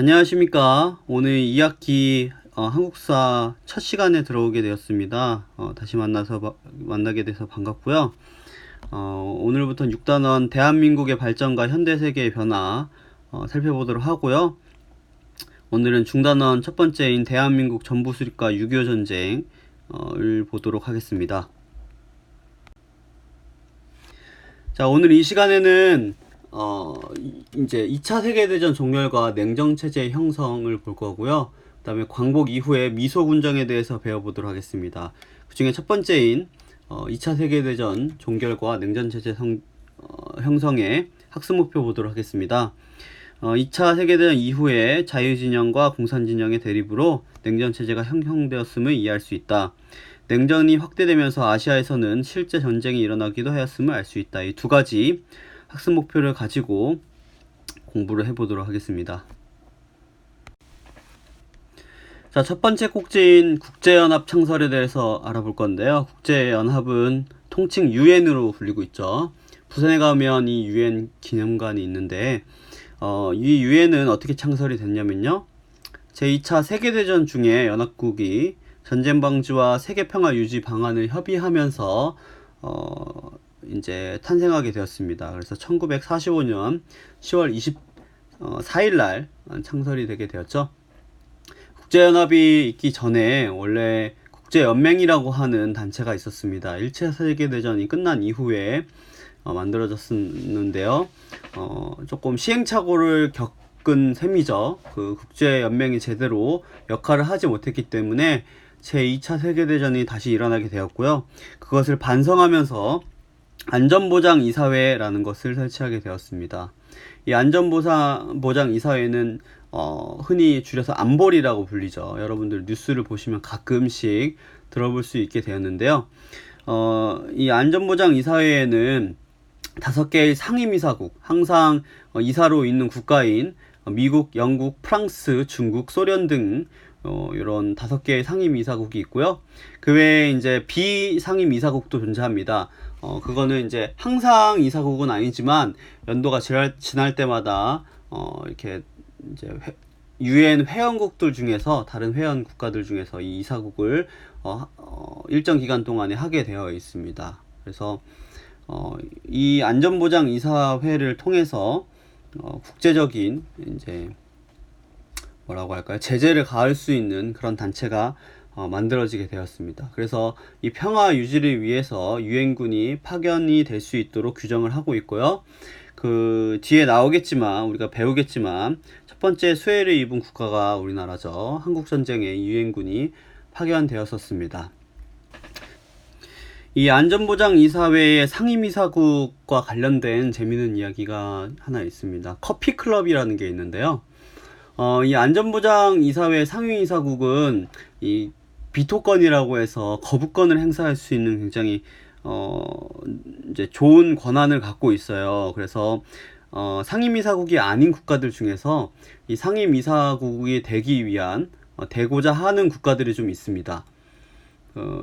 안녕하십니까. 오늘 2학기 한국사 첫 시간에 들어오게 되었습니다. 다시 만나게 돼서 반갑고요. 오늘부터 6단원 대한민국의 발전과 현대세계의 변화 살펴보도록 하고요. 오늘은 중단원 첫 번째인 대한민국 전부수립과 6.25 전쟁을 보도록 하겠습니다. 자, 오늘 이 시간에는 이제 2차 세계대전 종결과 냉정체제의 형성을 볼 거고요. 그 다음에 광복 이후의 미소군정에 대해서 배워보도록 하겠습니다. 그 중에 첫 번째인 2차 세계대전 종결과 냉정체제 형성의 학습 목표 보도록 하겠습니다. 2차 세계대전 이후에 자유진영과 공산진영의 대립으로 냉전체제가 형성되었음을 이해할 수 있다. 냉전이 확대되면서 아시아에서는 실제 전쟁이 일어나기도 하였음을 알 수 있다. 이 두 가지 학습 목표를 가지고 공부를 해보도록 하겠습니다. 자, 첫 번째 꼭지인 국제연합 창설에 대해서 알아볼 건데요. 국제연합은 통칭 유엔으로 불리고 있죠. 부산에 가면 이 유엔 기념관이 있는데 이 유엔은 어떻게 창설이 됐냐면요. 제2차 세계대전 중에 연합국이 전쟁 방지와 세계 평화 유지 방안을 협의하면서 이제 탄생하게 되었습니다. 그래서 1945년 10월 24일 날 창설이 되게 되었죠. 국제연합이 있기 전에 원래 국제연맹이라고 하는 단체가 있었습니다. 1차 세계대전이 끝난 이후에 만들어졌었는데요. 조금 시행착오를 겪은 셈이죠. 그 국제연맹이 제대로 역할을 하지 못했기 때문에 제2차 세계대전이 다시 일어나게 되었고요. 그것을 반성하면서 안전보장이사회라는 것을 설치하게 되었습니다. 이 안전보장이사회는 흔히 줄여서 안보리라고 불리죠. 여러분들 뉴스를 보시면 가끔씩 들어볼 수 있게 되었는데요. 이 안전보장이사회에는 5개의 상임이사국, 항상 이사로 있는 국가인 미국, 영국, 프랑스, 중국, 소련 등 이런 5개의 상임이사국이 있고요. 그 외에 이제 비상임이사국도 존재합니다. 그거는 이제 항상 이사국은 아니지만 연도가 지날 때마다 이렇게 이제 유엔 회원국들 중에서 다른 회원 국가들 중에서 이 이사국을 일정 기간 동안에 하게 되어 있습니다. 그래서 이 안전보장이사회를 통해서 국제적인 이제 뭐라고 할까요? 제재를 가할 수 있는 그런 단체가 만들어지게 되었습니다. 그래서 이 평화 유지를 위해서 유엔군이 파견이 될 수 있도록 규정을 하고 있고요. 그 뒤에 나오겠지만 우리가 배우겠지만 첫 번째 수혜를 입은 국가가 우리나라죠. 한국전쟁에 유엔군이 파견되었었습니다. 이 안전보장이사회의 상임이사국과 관련된 재미있는 이야기가 하나 있습니다. 커피클럽이라는 게 있는데요. 이 안전보장이사회 상임이사국은 이 비토권이라고 해서 거부권을 행사할 수 있는 굉장히 이제 좋은 권한을 갖고 있어요. 그래서 상임이사국이 아닌 국가들 중에서 이 상임이사국이 되기 위한 되고자 하는 국가들이 좀 있습니다.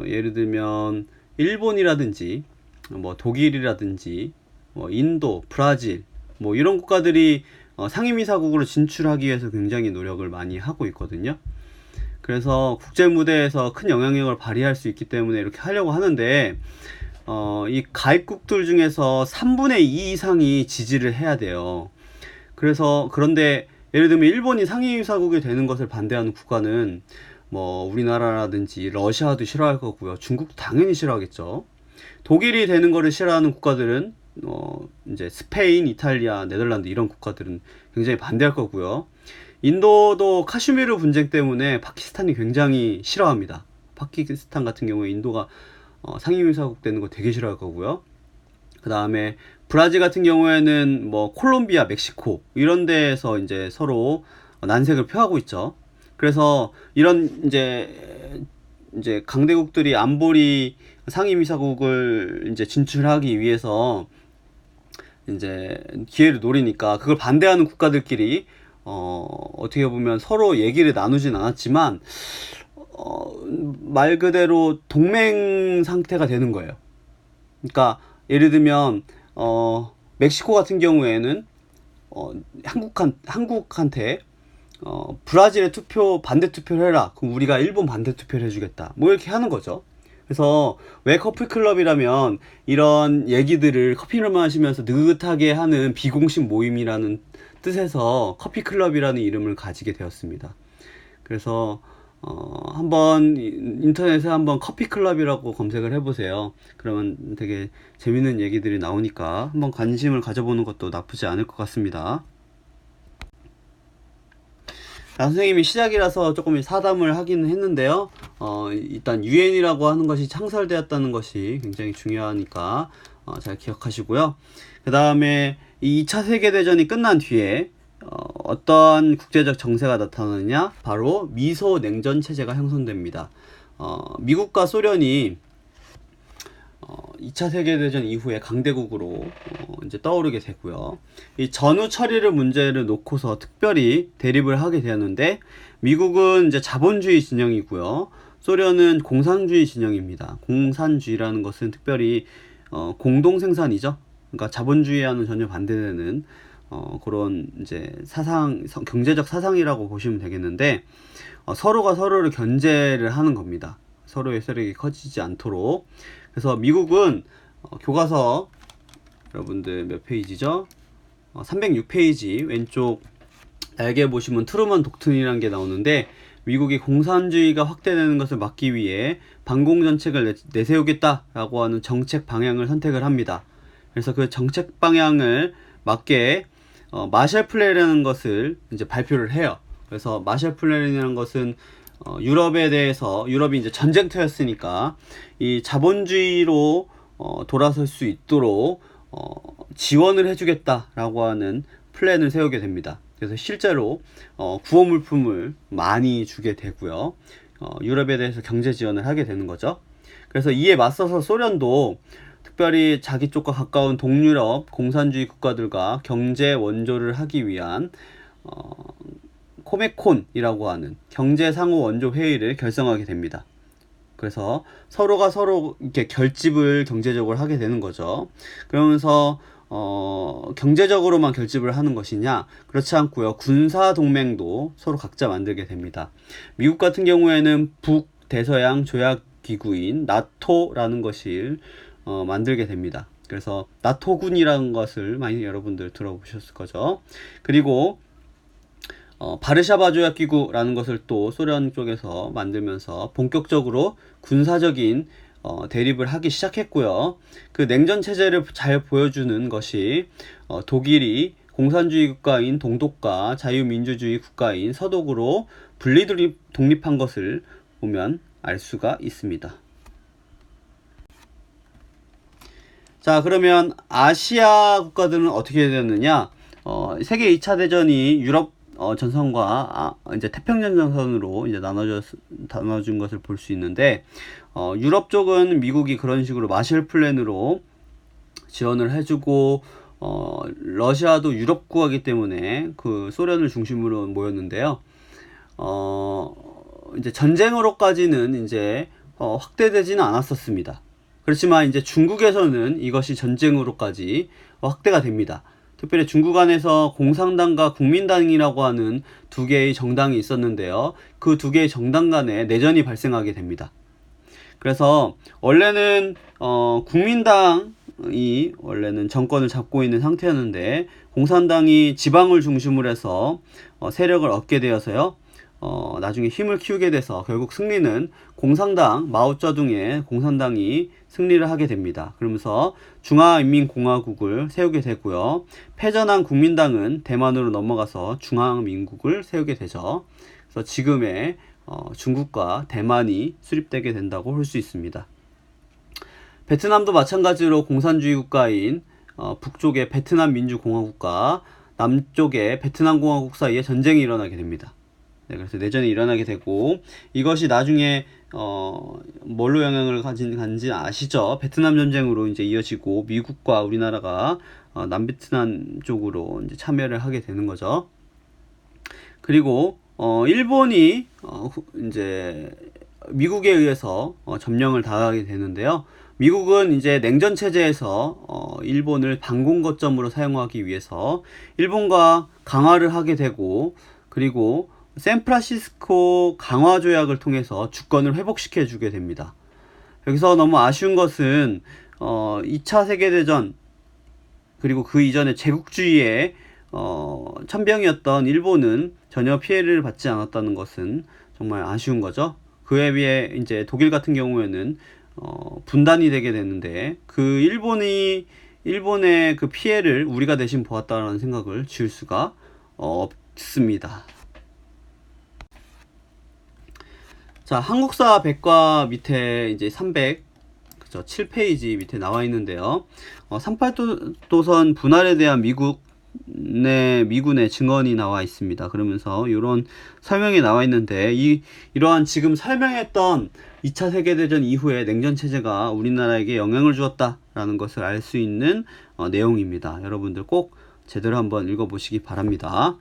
예를 들면 일본이라든지 뭐 독일이라든지 뭐 인도, 브라질 뭐 이런 국가들이 상임이사국으로 진출하기 위해서 굉장히 노력을 많이 하고 있거든요. 그래서 국제 무대에서 큰 영향력을 발휘할 수 있기 때문에 이렇게 하려고 하는데 이 가입국들 중에서 3분의 2 이상이 지지를 해야 돼요. 그런데 예를 들면 일본이 상임이사국이 되는 것을 반대하는 국가는 뭐 우리나라라든지 러시아도 싫어할 거고요. 중국도 당연히 싫어하겠죠. 독일이 되는 거를 싫어하는 국가들은 이제 스페인, 이탈리아, 네덜란드 이런 국가들은 굉장히 반대할 거고요. 인도도 카슈미르 분쟁 때문에 파키스탄이 굉장히 싫어합니다. 파키스탄 같은 경우에 인도가 상임이사국 되는 거 되게 싫어할 거고요. 그 다음에 브라질 같은 경우에는 뭐 콜롬비아, 멕시코 이런 데에서 이제 서로 난색을 표하고 있죠. 그래서 이런 이제 강대국들이 안보리 상임이사국을 이제 진출하기 위해서 이제 기회를 노리니까 그걸 반대하는 국가들끼리 어떻게 보면 서로 얘기를 나누진 않았지만 말 그대로 동맹 상태가 되는 거예요. 그러니까 예를 들면 멕시코 같은 경우에는 한국한테 브라질에 반대 투표를 해라. 그럼 우리가 일본 반대 투표를 해주겠다. 뭐 이렇게 하는 거죠. 그래서 왜 커피 클럽이라면 이런 얘기들을 커피를 마시면서 느긋하게 하는 비공식 모임이라는 뜻에서 커피 클럽이라는 이름을 가지게 되었습니다. 그래서 한번 인터넷에 한번 커피 클럽이라고 검색을 해보세요. 그러면 되게 재밌는 얘기들이 나오니까 한번 관심을 가져보는 것도 나쁘지 않을 것 같습니다. 선생님이 시작이라서 조금 사담을 하기는 했는데요. 일단 UN이라고 하는 것이 창설되었다는 것이 굉장히 중요하니까 잘 기억하시고요. 그 다음에 이 2차 세계대전이 끝난 뒤에 어떤 국제적 정세가 나타나느냐, 바로 미소 냉전 체제가 형성됩니다. 미국과 소련이 2차 세계대전 이후에 강대국으로 이제 떠오르게 되고요. 이 전후 처리를 문제를 놓고서 특별히 대립을 하게 되었는데, 미국은 이제 자본주의 진영이고요. 소련은 공산주의 진영입니다. 공산주의라는 것은 특별히 공동 생산이죠. 그러니까 자본주의와는 전혀 반대되는 그런 이제 경제적 사상이라고 보시면 되겠는데, 서로가 서로를 견제를 하는 겁니다. 서로의 세력이 커지지 않도록. 그래서 미국은 교과서 여러분들 몇 페이지죠? 306페이지 왼쪽 날개 보시면 트루먼 독트린이라는 게 나오는데, 미국이 공산주의가 확대되는 것을 막기 위해 반공정책을 내세우겠다라고 하는 정책 방향을 선택을 합니다. 그래서 그 정책 방향을 맞게 마셜 플랜이라는 것을 이제 발표를 해요. 그래서 마셜 플랜이라는 것은 유럽이 이제 전쟁터였으니까 이 자본주의로 돌아설 수 있도록 지원을 해주겠다라고 하는 플랜을 세우게 됩니다. 그래서 실제로 구호물품을 많이 주게 되고요. 유럽에 대해서 경제 지원을 하게 되는 거죠. 그래서 이에 맞서서 소련도 특별히 자기 쪽과 가까운 동유럽 공산주의 국가들과 경제 원조를 하기 위한 코메콘이라고 하는 경제 상호 원조 회의를 결성하게 됩니다. 그래서 서로가 서로 이렇게 결집을 경제적으로 하게 되는 거죠. 그러면서 경제적으로만 결집을 하는 것이냐? 그렇지 않고요. 군사 동맹도 서로 각자 만들게 됩니다. 미국 같은 경우에는 북대서양 조약 기구인 나토라는 것을 만들게 됩니다. 그래서 나토군이라는 것을 많이 여러분들 들어보셨을 거죠. 그리고 바르샤바 조약 기구라는 것을 또 소련 쪽에서 만들면서 본격적으로 군사적인 대립을 하기 시작했고요. 그 냉전 체제를 잘 보여주는 것이 독일이 공산주의 국가인 동독과 자유민주주의 국가인 서독으로 독립한 것을 보면 알 수가 있습니다. 자, 그러면 아시아 국가들은 어떻게 되었느냐? 세계 2차 대전이 유럽 전선과 이제 태평양 전선으로 이제 나눠준 것을 볼 수 있는데, 유럽 쪽은 미국이 그런 식으로 마셜 플랜으로 지원을 해주고, 러시아도 유럽 국가이기 때문에 그 소련을 중심으로 모였는데요. 이제 전쟁으로까지는 이제 확대되지는 않았었습니다. 그렇지만 이제 중국에서는 이것이 전쟁으로까지 확대가 됩니다. 특별히 중국 안에서 공산당과 국민당이라고 하는 두 개의 정당이 있었는데요. 그 두 개의 정당 간에 내전이 발생하게 됩니다. 그래서 원래는 국민당이 원래는 정권을 잡고 있는 상태였는데, 공산당이 지방을 중심으로 해서 세력을 얻게 되어서요. 나중에 힘을 키우게 돼서 결국 승리는 공산당, 마오쩌둥의 공산당이 승리를 하게 됩니다. 그러면서 중화인민공화국을 세우게 되고요. 패전한 국민당은 대만으로 넘어가서 중화민국을 세우게 되죠. 그래서 지금의 중국과 대만이 수립되게 된다고 볼 수 있습니다. 베트남도 마찬가지로 공산주의 국가인 북쪽의 베트남 민주공화국과 남쪽의 베트남 공화국 사이에 전쟁이 일어나게 됩니다. 네, 그래서 내전이 일어나게 되고, 이것이 나중에 뭘로 영향을 간지 아시죠? 베트남 전쟁으로 이제 이어지고, 미국과 우리나라가 남베트남 쪽으로 이제 참여를 하게 되는 거죠. 그리고 일본이 이제 미국에 의해서 점령을 당하게 되는데요. 미국은 이제 냉전 체제에서 일본을 반공 거점으로 사용하기 위해서 일본과 강화를 하게 되고, 그리고 샌프란시스코 강화 조약을 통해서 주권을 회복시켜 주게 됩니다. 여기서 너무 아쉬운 것은 2차 세계대전 그리고 그 이전에 제국주의의 천병이었던 일본은 전혀 피해를 받지 않았다는 것은 정말 아쉬운 거죠. 그에 비해 이제 독일 같은 경우에는 분단이 되게 되는데 그 일본의 그 피해를 우리가 대신 보았다라는 생각을 지울 수가 없습니다. 자, 한국사 백과 밑에 이제 7페이지 밑에 나와 있는데요. 38도선 분할에 대한 미군의 증언이 나와 있습니다. 그러면서 이런 설명이 나와 있는데 이러한 지금 설명했던 2차 세계대전 이후에 냉전 체제가 우리나라에게 영향을 주었다라는 것을 알 수 있는 내용입니다. 여러분들 꼭 제대로 한번 읽어보시기 바랍니다.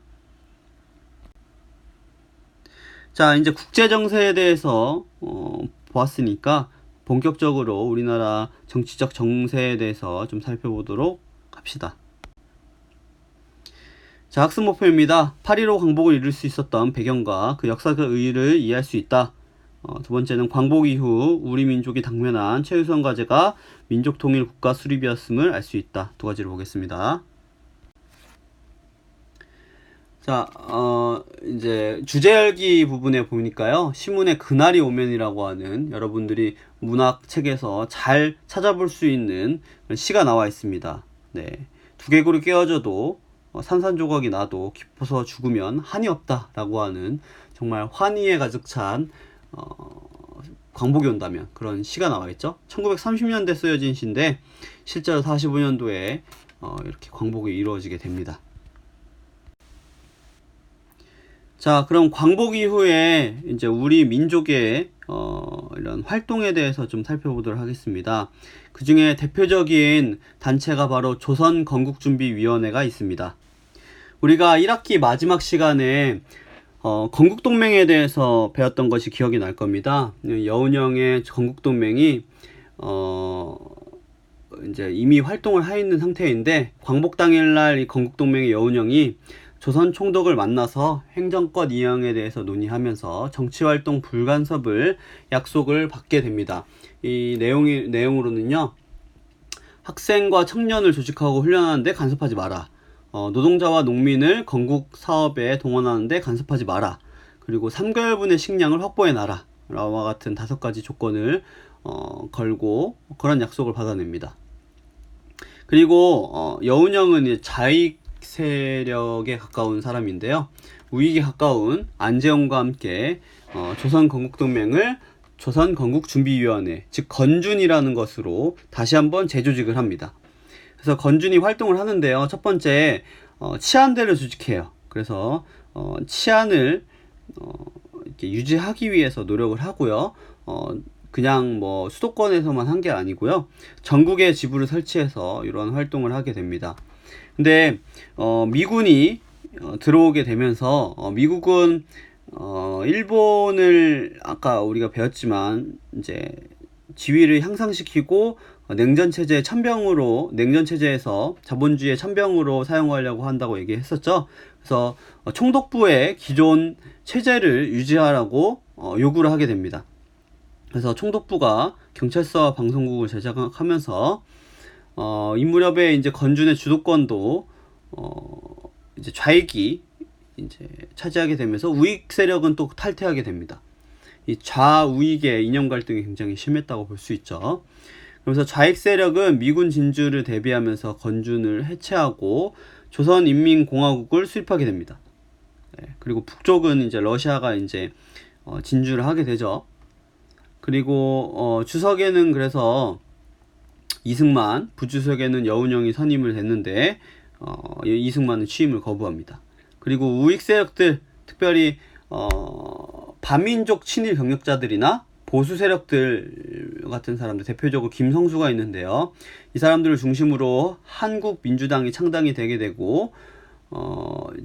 자, 이제 국제 정세에 대해서 보았으니까 본격적으로 우리나라 정치적 정세에 대해서 좀 살펴보도록 합시다. 자, 학습 목표입니다. 8.15 광복을 이룰 수 있었던 배경과 그 역사적 의의를 이해할 수 있다. 두 번째는 광복 이후 우리 민족이 당면한 최우선 과제가 민족 통일 국가 수립이었음을 알 수 있다. 두 가지를 보겠습니다. 자, 이제 주제열기 부분에 보니까요. 시문의 그날이 오면이라고 하는 여러분들이 문학책에서 잘 찾아볼 수 있는 시가 나와 있습니다. 네. 두개골이 깨어져도 산산조각이 나도 깊어서 죽으면 한이 없다 라고 하는 정말 환희에 가득 찬 광복이 온다면 그런 시가 나와 있죠. 1930년대 쓰여진 시인데 실제로 45년도에 이렇게 광복이 이루어지게 됩니다. 자, 그럼 광복 이후에 이제 우리 민족의 이런 활동에 대해서 좀 살펴보도록 하겠습니다. 그 중에 대표적인 단체가 바로 조선건국준비위원회가 있습니다. 우리가 1학기 마지막 시간에 건국동맹에 대해서 배웠던 것이 기억이 날 겁니다. 여운형의 건국동맹이 이제 이미 활동을 하고 있는 상태인데 광복 당일날 이 건국동맹의 여운형이 조선 총독을 만나서 행정권 이양에 대해서 논의하면서 정치활동 불간섭을 약속을 받게 됩니다. 이 내용으로는요, 학생과 청년을 조직하고 훈련하는데 간섭하지 마라. 노동자와 농민을 건국 사업에 동원하는데 간섭하지 마라. 그리고 3개월분의 식량을 확보해 놔라. 와 같은 5가지 조건을 걸고 그런 약속을 받아냅니다. 그리고 여운형은 좌익 세력에 가까운 사람인데요. 우익에 가까운 안재홍과 함께 조선건국동맹을 조선건국준비위원회, 즉 건준이라는 것으로 다시 한번 재조직을 합니다. 그래서 건준이 활동을 하는데요. 첫 번째 치안대를 조직해요. 그래서 치안을 이렇게 유지하기 위해서 노력을 하고요. 그냥 뭐 수도권에서만 한 게 아니고요. 전국에 지부를 설치해서 이러한 활동을 하게 됩니다. 근데 미군이 들어오게 되면서 미국은 일본을 아까 우리가 배웠지만 이제 지위를 향상시키고 냉전 체제에서 자본주의의 천병으로 사용하려고 한다고 얘기했었죠. 그래서 총독부의 기존 체제를 유지하라고 요구를 하게 됩니다. 그래서 총독부가 경찰서와 방송국을 제작하면서 이 무렵에 이제 건준의 주도권도 이제 좌익이 이제 차지하게 되면서 우익 세력은 또 탈퇴하게 됩니다. 이 좌우익의 이념 갈등이 굉장히 심했다고 볼 수 있죠. 그래서 좌익 세력은 미군 진주를 대비하면서 건준을 해체하고 조선인민공화국을 수립하게 됩니다. 네, 그리고 북쪽은 이제 러시아가 이제 진주를 하게 되죠. 그리고 주석에는 그래서 이승만, 부주석에는 여운형이 선임을 했는데 이승만은 취임을 거부합니다. 그리고 우익 세력들, 특별히 반민족 친일 병력자들이나 보수 세력들 같은 사람들, 대표적으로 김성수가 있는데요. 이 사람들을 중심으로 한국민주당이 창당이 되게 되고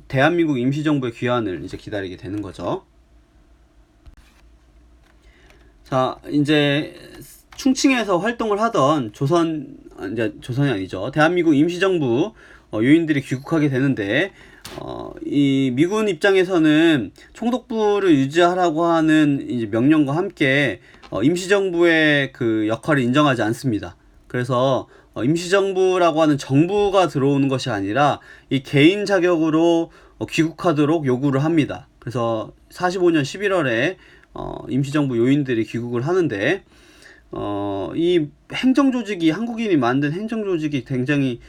대한민국 임시정부의 귀환을 이제 기다리게 되는 거죠. 자, 이제 충칭에서 활동을 하던 조선이 아니죠. 대한민국 임시정부 요인들이 귀국하게 되는데, 이 미군 입장에서는 총독부를 유지하라고 하는 이제 명령과 함께 임시정부의 그 역할을 인정하지 않습니다. 그래서 임시정부라고 하는 정부가 들어오는 것이 아니라 이 개인 자격으로 귀국하도록 요구를 합니다. 그래서 45년 11월에 임시정부 요인들이 귀국을 하는데, 이 행정조직이, 한국인이 만든 행정조직이 굉장히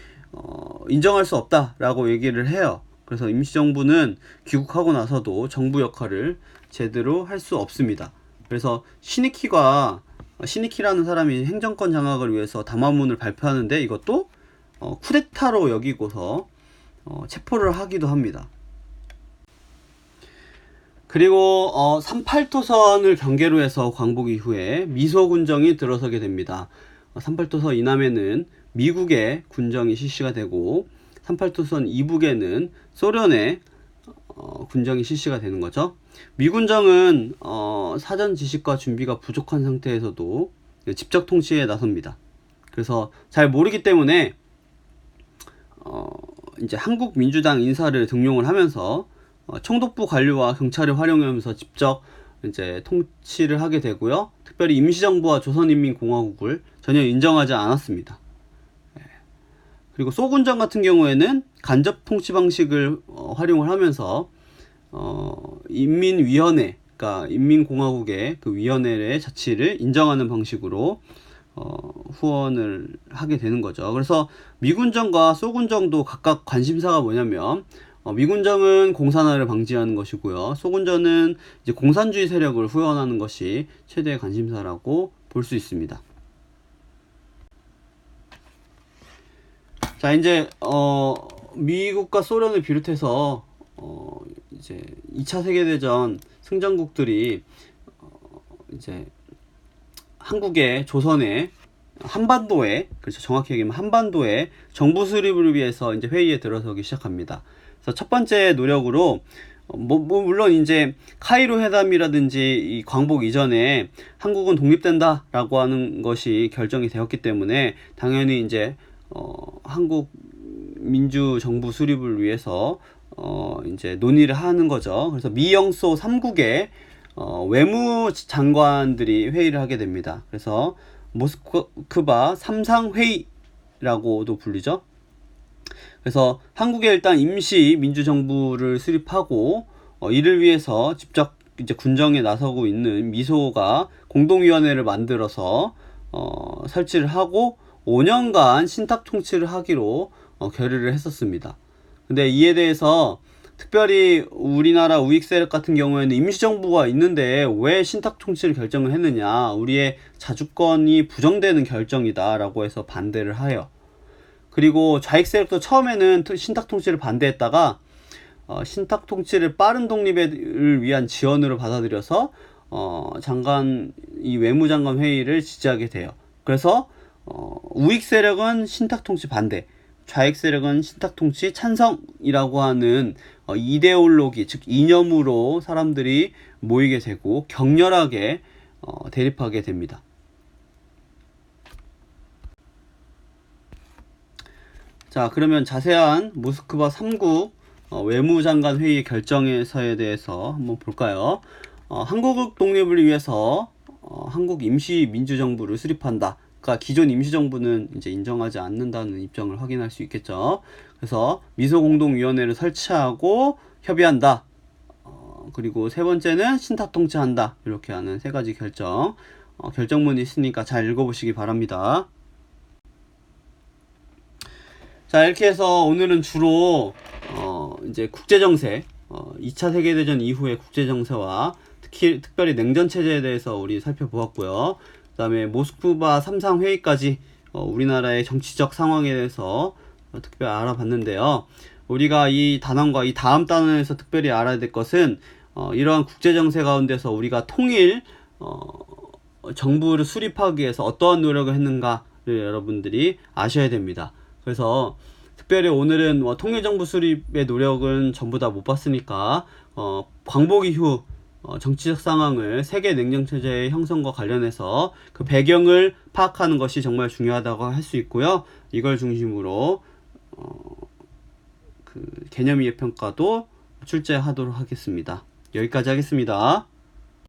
인정할 수 없다라고 얘기를 해요. 그래서 임시정부는 귀국하고 나서도 정부 역할을 제대로 할 수 없습니다. 그래서 시니키라는 사람이 행정권 장악을 위해서 담화문을 발표하는데, 이것도 쿠데타로 여기고서 체포를 하기도 합니다. 그리고 38도선을 경계로 해서 광복 이후에 미소 군정이 들어서게 됩니다. 38도선 이남에는 미국의 군정이 실시가 되고, 38도선 이북에는 소련의 군정이 실시가 되는 거죠. 미군정은 사전 지식과 준비가 부족한 상태에서도 직접 통치에 나섭니다. 그래서 잘 모르기 때문에 이제 한국 민주당 인사를 등용을 하면서 총독부 관료와 경찰을 활용하면서 직접 이제 통치를 하게 되고요. 특별히 임시정부와 조선인민공화국을 전혀 인정하지 않았습니다. 그리고 소군정 같은 경우에는 간접 통치 방식을 활용을 하면서 인민위원회, 그러니까 인민공화국의 그 위원회의 자치를 인정하는 방식으로 후원을 하게 되는 거죠. 그래서 미군정과 소군정도 각각 관심사가 뭐냐면, 미군정은 공산화를 방지하는 것이고요. 소군정은 이제 공산주의 세력을 후원하는 것이 최대의 관심사라고 볼 수 있습니다. 자, 이제 미국과 소련을 비롯해서 이제 2차 세계대전 승전국들이 이제 한국의, 조선의 한반도에, 그렇죠, 정확히 얘기하면 한반도에 정부 수립을 위해서 이제 회의에 들어서기 시작합니다. 그래서 첫 번째 노력으로 물론 이제 카이로 회담이라든지 이 광복 이전에 한국은 독립된다라고 하는 것이 결정이 되었기 때문에 당연히 이제 한국 민주 정부 수립을 위해서 이제 논의를 하는 거죠. 그래서 미영소 3국의 외무 장관들이 회의를 하게 됩니다. 그래서 모스크바 삼상회의라고도 불리죠. 그래서 한국에 일단 임시 민주정부를 수립하고 이를 위해서 직접 이제 군정에 나서고 있는 미소가 공동위원회를 만들어서 설치를 하고 5년간 신탁 통치를 하기로 결의를 했었습니다. 근데 이에 대해서 특별히 우리나라 우익 세력 같은 경우에는 임시정부가 있는데 왜 신탁 통치를 결정을 했느냐, 우리의 자주권이 부정되는 결정이다 라고 해서 반대를 하여, 그리고 좌익 세력도 처음에는 신탁 통치를 반대했다가 신탁 통치를 빠른 독립을 위한 지원으로 받아들여서 이 외무장관 회의를 지지하게 돼요. 그래서 우익 세력은 신탁 통치 반대, 좌익 세력은 신탁 통치 찬성이라고 하는 이데올로기, 즉 이념으로 사람들이 모이게 되고 격렬하게 대립하게 됩니다. 자, 그러면 자세한 모스크바 3국 외무장관 회의 결정서에 대해서 한번 볼까요? 한국 독립을 위해서 한국 임시민주정부를 수립한다. 그러니까 기존 임시정부는 이제 인정하지 않는다는 입장을 확인할 수 있겠죠. 그래서 미소공동위원회를 설치하고 협의한다. 그리고 세 번째는 신탁 통치한다. 이렇게 하는 세 가지 결정문이 있으니까 잘 읽어보시기 바랍니다. 자, 이렇게 해서 오늘은 주로 이제 국제정세, 2차 세계대전 이후의 국제정세와 특별히 냉전체제에 대해서 우리 살펴보았고요. 그 다음에 모스크바 3상 회의까지 우리나라의 정치적 상황에 대해서 특별히 알아봤는데요. 우리가 이 단원과 이 다음 단원에서 특별히 알아야 될 것은 이러한 국제정세 가운데서 우리가 통일 정부를 수립하기 위해서 어떠한 노력을 했는가를 여러분들이 아셔야 됩니다. 그래서 특별히 오늘은 통일정부 수립의 노력은 전부 다 못 봤으니까 광복 이후 정치적 상황을 세계 냉정체제의 형성과 관련해서 그 배경을 파악하는 것이 정말 중요하다고 할 수 있고요. 이걸 중심으로 그 개념이해 평가도 출제하도록 하겠습니다. 여기까지 하겠습니다.